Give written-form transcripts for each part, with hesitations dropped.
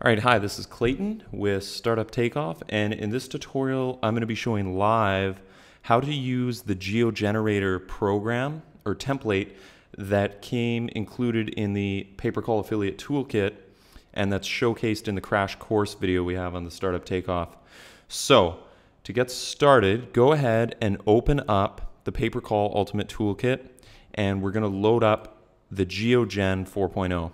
All right, hi, this is Clayton with Startup Takeoff, and in this tutorial, I'm going to be showing live how to use the GeoGenerator program or template that came included in the Pay-Per-Call Affiliate Toolkit, and that's showcased in the crash course video we have on the Startup Takeoff. So, to get started, go ahead and open up the Pay-Per-Call Ultimate Toolkit, and we're going to load up the GeoGen 4.0.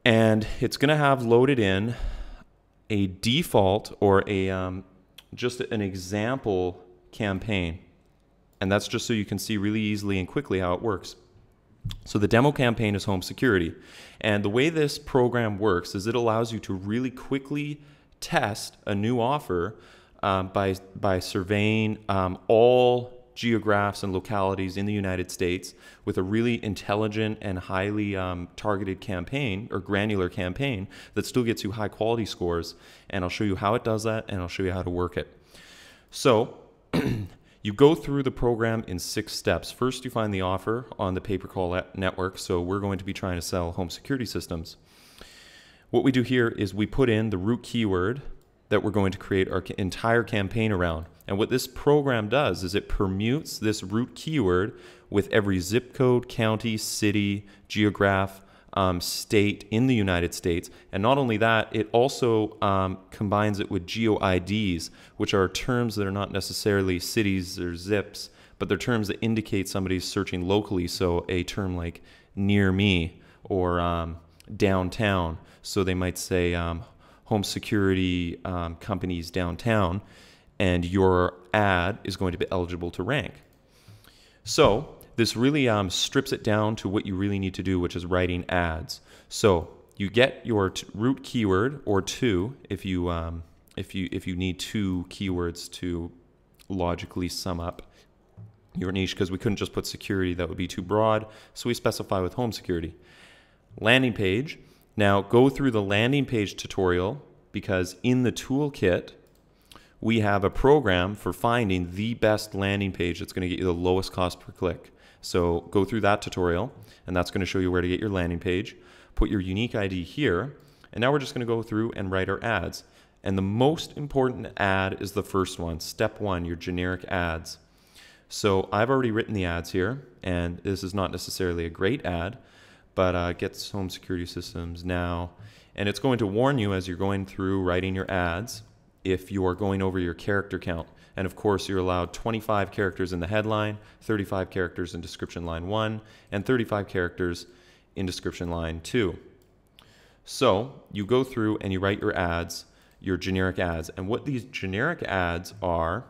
And it's going to have loaded in a default or a just an example campaign. And that's just so you can see really easily and quickly how it works. So the demo campaign is home security. And the way this program works is it allows you to really quickly test a new offer by surveying all geographs and localities in the United States with a really intelligent and highly targeted campaign or granular campaign that still gets you high quality scores. And I'll show you how it does that, and I'll show you how to work it. So you go through the program in 6 steps. First, you find the offer on the Pay-Per-Call network. So we're going to be trying to sell home security systems. What we do here is we put in the root keyword that we're going to create our entire campaign around. And what this program does is it permutes this root keyword with every zip code, county, city, geograph, state in the United States. And not only that, it also combines it with geo-IDs, which are terms that are not necessarily cities or zips, but they're terms that indicate somebody's searching locally. So a term like near me or downtown. So they might say home security companies downtown, and your ad is going to be eligible to rank. So this really strips it down to what you really need to do, which is writing ads. So you get your root keyword or 2 if you need 2 keywords to logically sum up your niche, because we couldn't just put security, that would be too broad. So we specify with home security. Landing page. Now go through the landing page tutorial, because in the toolkit we have a program for finding the best landing page that's going to get you the lowest cost per click. So go through that tutorial, and that's going to show you where to get your landing page. Put your unique ID here, and now we're just going to go through and write our ads. And the most important ad is the first one, step 1, your generic ads. So I've already written the ads here, and this is not necessarily a great ad, but gets home security systems now. And it's going to warn you as you're going through writing your ads if you are going over your character count. And of course, you're allowed 25 characters in the headline, 35 characters in description line 1, and 35 characters in description line 2. So you go through and you write your ads, your generic ads. And what these generic ads are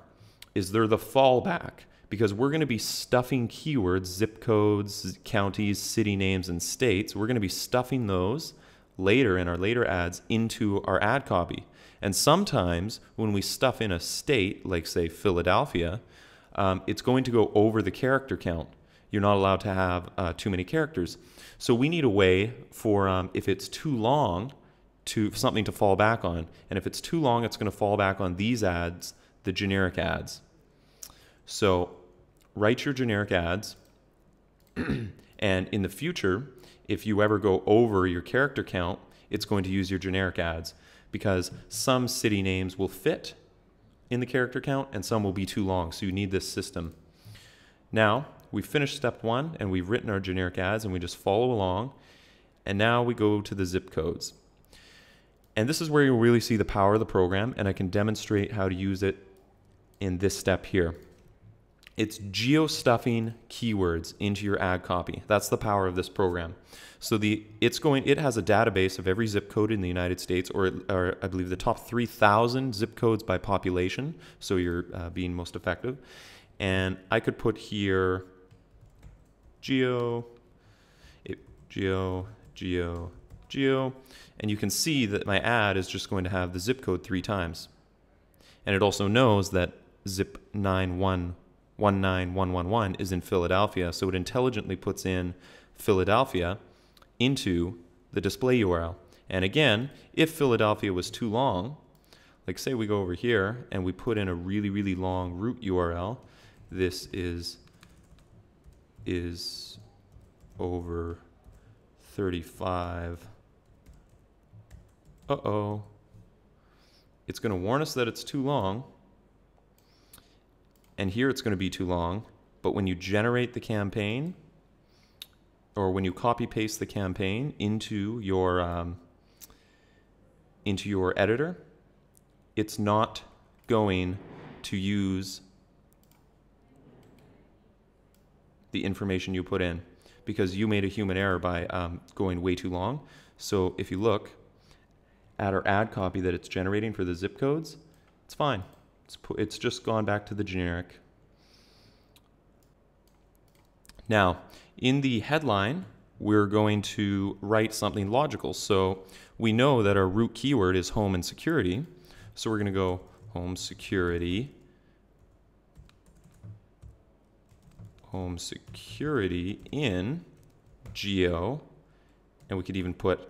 is they're the fallback, because we're going to be stuffing keywords, zip codes, counties, city names, and states. We're going to be stuffing those later in our later ads into our ad copy. And sometimes when we stuff in a state, like say Philadelphia, it's going to go over the character count. You're not allowed to have too many characters. So we need a way for, if it's too long, something to fall back on. And if it's too long, it's going to fall back on these ads, the generic ads. So write your generic ads. And in the future, if you ever go over your character count, it's going to use your generic ads, because some city names will fit in the character count and some will be too long. So you need this system. Now we've finished step 1 and we've written our generic ads, and we just follow along. And now we go to the zip codes. And this is where you'll really see the power of the program, and I can demonstrate how to use it in this step here. It's geo-stuffing keywords into your ad copy. That's the power of this program. So it has a database of every zip code in the United States, or I believe the top 3,000 zip codes by population, so you're being most effective. And I could put here geo, and you can see that my ad is just going to have the zip code 3 times. And it also knows that zip 9119111 is in Philadelphia, so it intelligently puts in Philadelphia into the display URL. And again, if Philadelphia was too long, like say we go over here and we put in a really, really long root URL, this is over 35 uh-oh, it's going to warn us that it's too long. And here it's going to be too long. But when you generate the campaign, or when you copy paste the campaign into your editor, it's not going to use the information you put in because you made a human error by going way too long. So if you look at our ad copy that it's generating for the zip codes, it's fine. It's just gone back to the generic. Now, in the headline, we're going to write something logical. So we know that our root keyword is home and security. So we're going to go home security in geo, and we could even put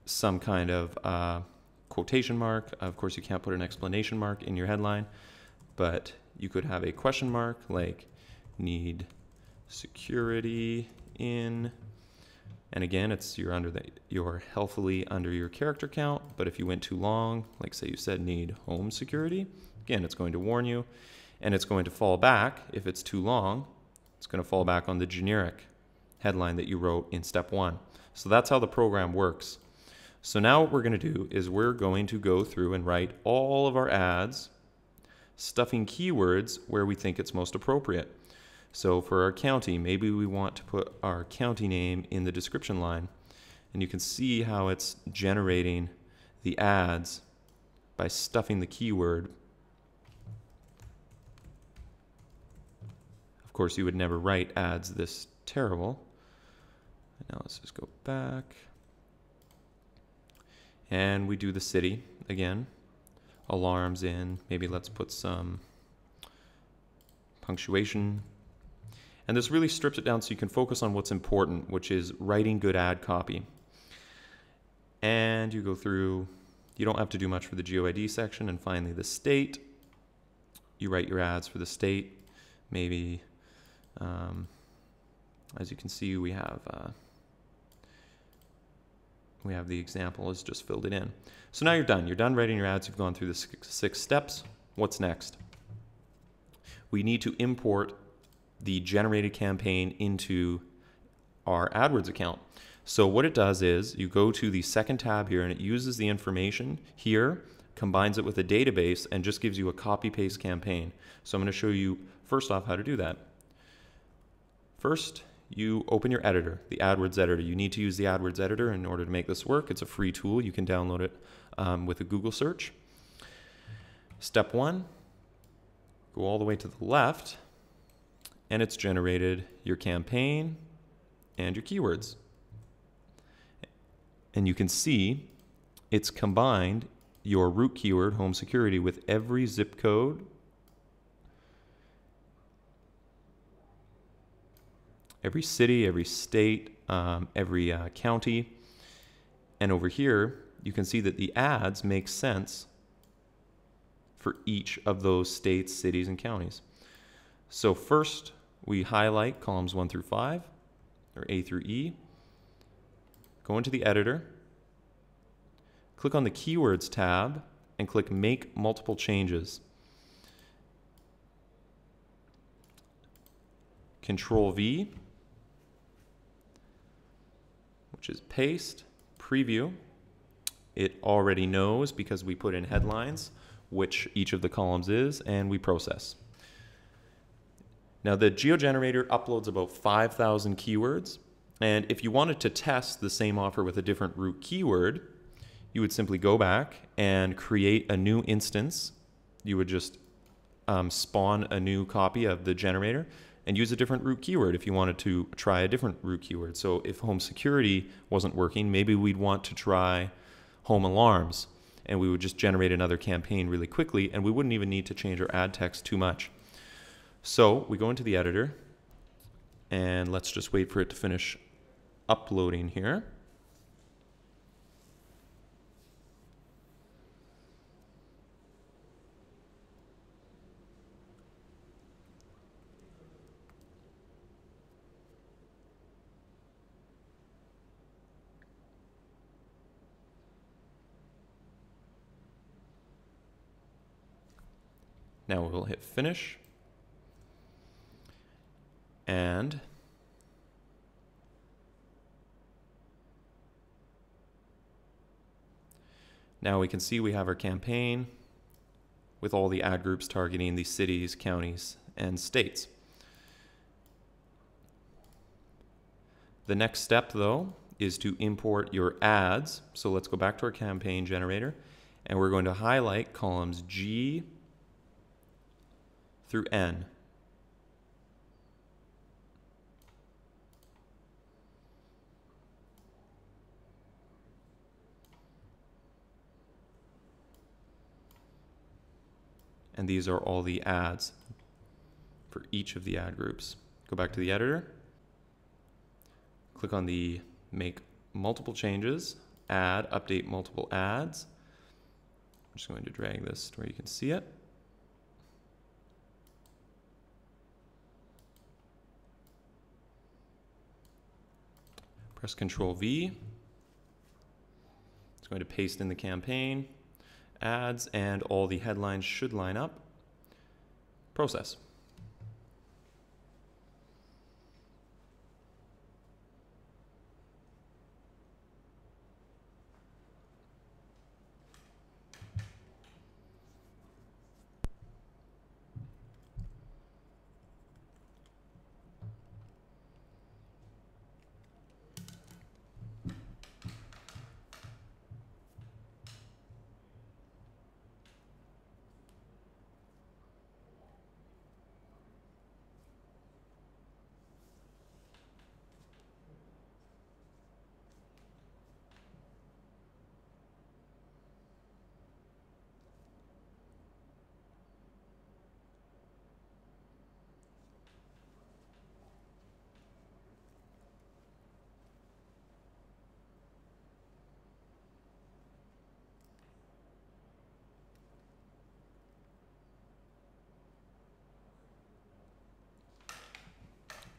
some kind of quotation mark. Of course, you can't put an exclamation mark in your headline, but you could have a question mark like need security in, and again, you're healthily under your character count. But if you went too long, like say you said need home security, again, it's going to warn you, and it's going to fall back. If it's too long, it's going to fall back on the generic headline that you wrote in step 1. So that's how the program works. So now what we're going to do is we're going to go through and write all of our ads, stuffing keywords where we think it's most appropriate. So for our county, maybe we want to put our county name in the description line. And you can see how it's generating the ads by stuffing the keyword. Of course, you would never write ads this terrible. Now let's just go back. And we do the city again. Alarms in. Maybe let's put some punctuation. And this really strips it down so you can focus on what's important, which is writing good ad copy. And you go through, you don't have to do much for the GeoID section. And finally, the state. You write your ads for the state. Maybe, as you can see, we have the example is just filled it in. So now you're done. You're done writing your ads. You've gone through the six steps. What's next? We need to import the generated campaign into our AdWords account. So what it does is you go to the second tab here, and it uses the information here, combines it with a database, and just gives you a copy-paste campaign. So I'm going to show you first off how to do that. First, you open your editor, the AdWords editor. You need to use the AdWords editor in order to make this work. It's a free tool. You can download it with a Google search. Step 1, go all the way to the left, and it's generated your campaign and your keywords. And you can see it's combined your root keyword, home security, with every zip code, every city, every state, every county. And over here, you can see that the ads make sense for each of those states, cities, and counties. So first, we highlight columns 1 through 5, or A through E. Go into the editor, click on the Keywords tab, and click Make Multiple Changes. Control V, which is paste, preview. It already knows because we put in headlines which each of the columns is, and we process. Now the GeoGenerator uploads about 5,000 keywords, and if you wanted to test the same offer with a different root keyword, you would simply go back and create a new instance. You would just spawn a new copy of the generator and use a different root keyword if you wanted to try a different root keyword. So if home security wasn't working, maybe we'd want to try home alarms, and we would just generate another campaign really quickly, and we wouldn't even need to change our ad text too much. So we go into the editor, and let's just wait for it to finish uploading here. Now we'll hit finish. And now we can see we have our campaign with all the ad groups targeting the cities, counties, and states. The next step, though, is to import your ads. So let's go back to our campaign generator, and we're going to highlight columns G through N. And these are all the ads for each of the ad groups. Go back to the editor. Click on the make multiple changes, add, update multiple ads. I'm just going to drag this to where you can see it. Press Control V. It's going to paste in the campaign, ads, and all the headlines should line up. Process.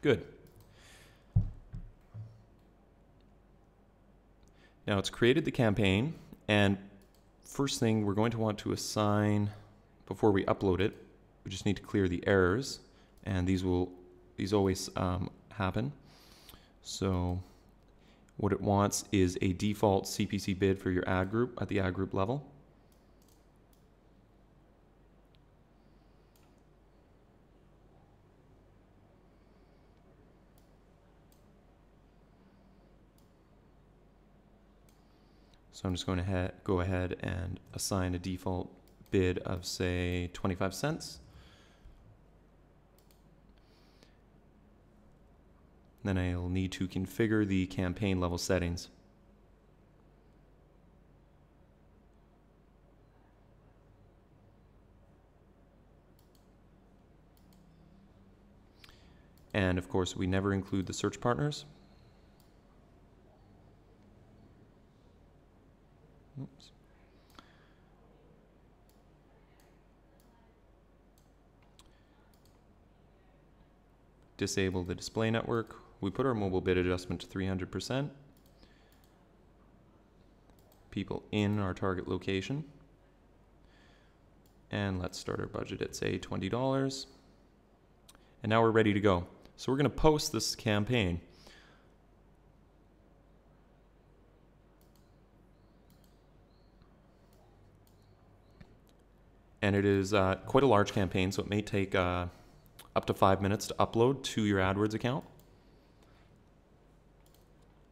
Good. Now it's created the campaign, and first thing we're going to want to assign before we upload it, we just need to clear the errors, and these always happen. So what it wants is a default CPC bid for your ad group at the ad group level. So I'm just going to go ahead and assign a default bid of, say, 25 cents. Then I'll need to configure the campaign level settings. And of course, we never include the search partners. Oops. Disable the display network. We put our mobile bid adjustment to 300%. People in our target location. And let's start our budget at, say, $20. And now we're ready to go. So we're going to post this campaign. And it is quite a large campaign, so it may take up to 5 minutes to upload to your AdWords account.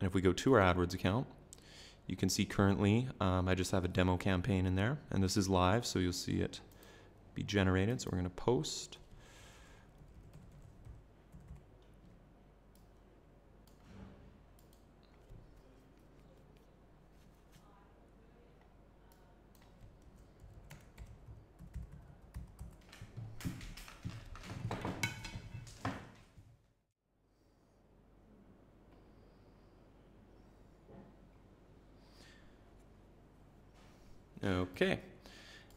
And if we go to our AdWords account, you can see currently I just have a demo campaign in there, and this is live, so you'll see it be generated. So we're going to post. Okay,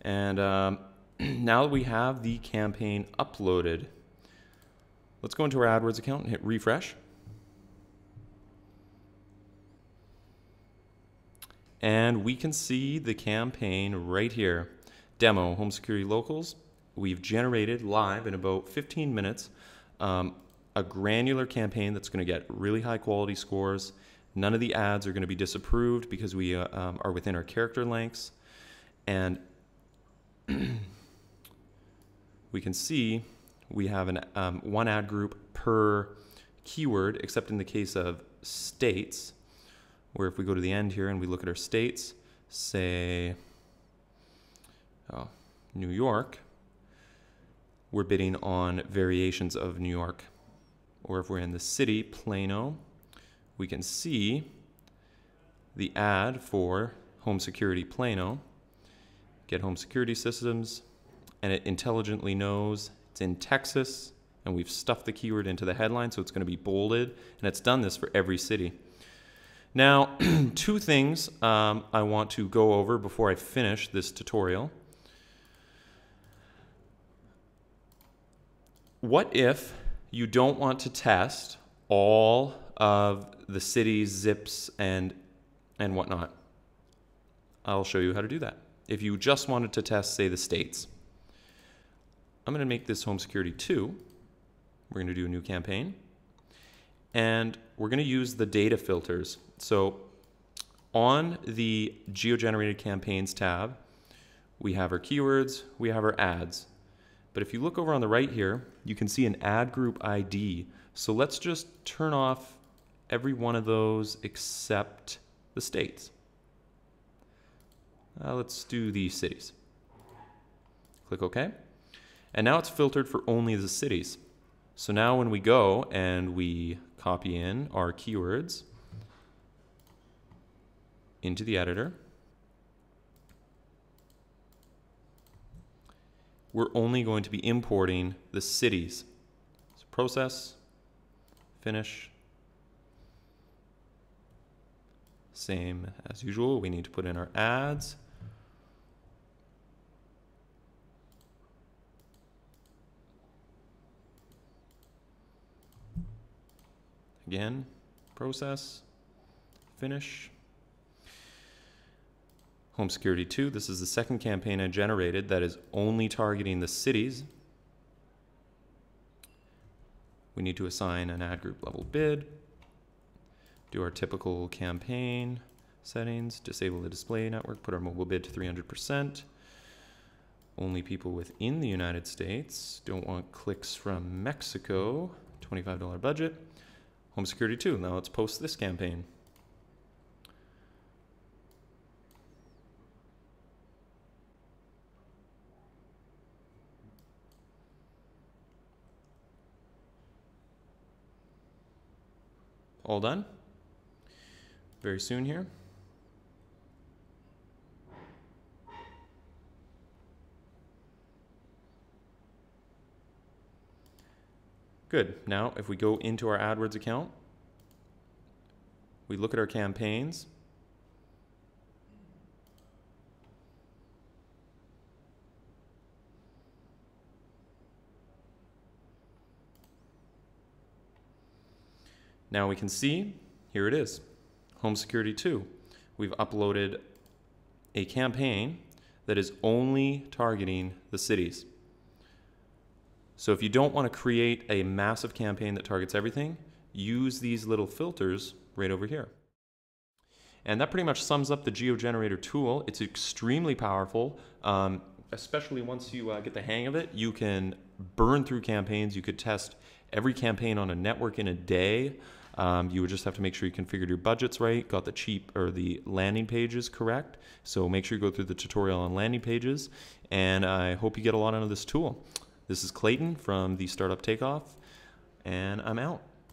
and now that we have the campaign uploaded, let's go into our AdWords account and hit refresh. And we can see the campaign right here. Demo, Home Security Locals, we've generated live in about 15 minutes a granular campaign that's going to get really high quality scores. None of the ads are going to be disapproved because we are within our character lengths. And we can see we have one ad group per keyword, except in the case of states, where if we go to the end here and we look at our states, say New York, we're bidding on variations of New York. Or if we're in the city, Plano, we can see the ad for Home Security Plano, get home security systems, and it intelligently knows it's in Texas, and we've stuffed the keyword into the headline, so it's going to be bolded, and it's done this for every city. Now, two things I want to go over before I finish this tutorial. What if you don't want to test all of the cities, zips, and whatnot? I'll show you how to do that. If you just wanted to test, say, the states, I'm going to make this Home Security 2. We're going to do a new campaign. And we're going to use the data filters. So on the Geo-Generated Campaigns tab, we have our keywords, we have our ads. But if you look over on the right here, you can see an ad group ID. So let's just turn off every one of those except the states. Let's do the cities. Click OK. And now it's filtered for only the cities. So now when we go and we copy in our keywords into the editor, we're only going to be importing the cities. So process, finish. Same as usual, we need to put in our ads. Again, process, finish. Home Security 2, this is the second campaign I generated that is only targeting the cities. We need to assign an ad group level bid. Do our typical campaign settings, disable the display network, put our mobile bid to 300%. Only people within the United States, don't want clicks from Mexico, $25 budget. Home Security 2, now let's post this campaign. All done. Very soon here. Good. Now, if we go into our AdWords account, we look at our campaigns. Now we can see, here it is, Home Security 2. We've uploaded a campaign that is only targeting the cities. So if you don't want to create a massive campaign that targets everything, use these little filters right over here. And that pretty much sums up the GeoGenerator tool. It's extremely powerful, especially once you get the hang of it. You can burn through campaigns. You could test every campaign on a network in a day. You would just have to make sure you configured your budgets right, got the the landing pages correct. So make sure you go through the tutorial on landing pages, and I hope you get a lot out of this tool. This is Clayton from the Startup Takeoff, and I'm out.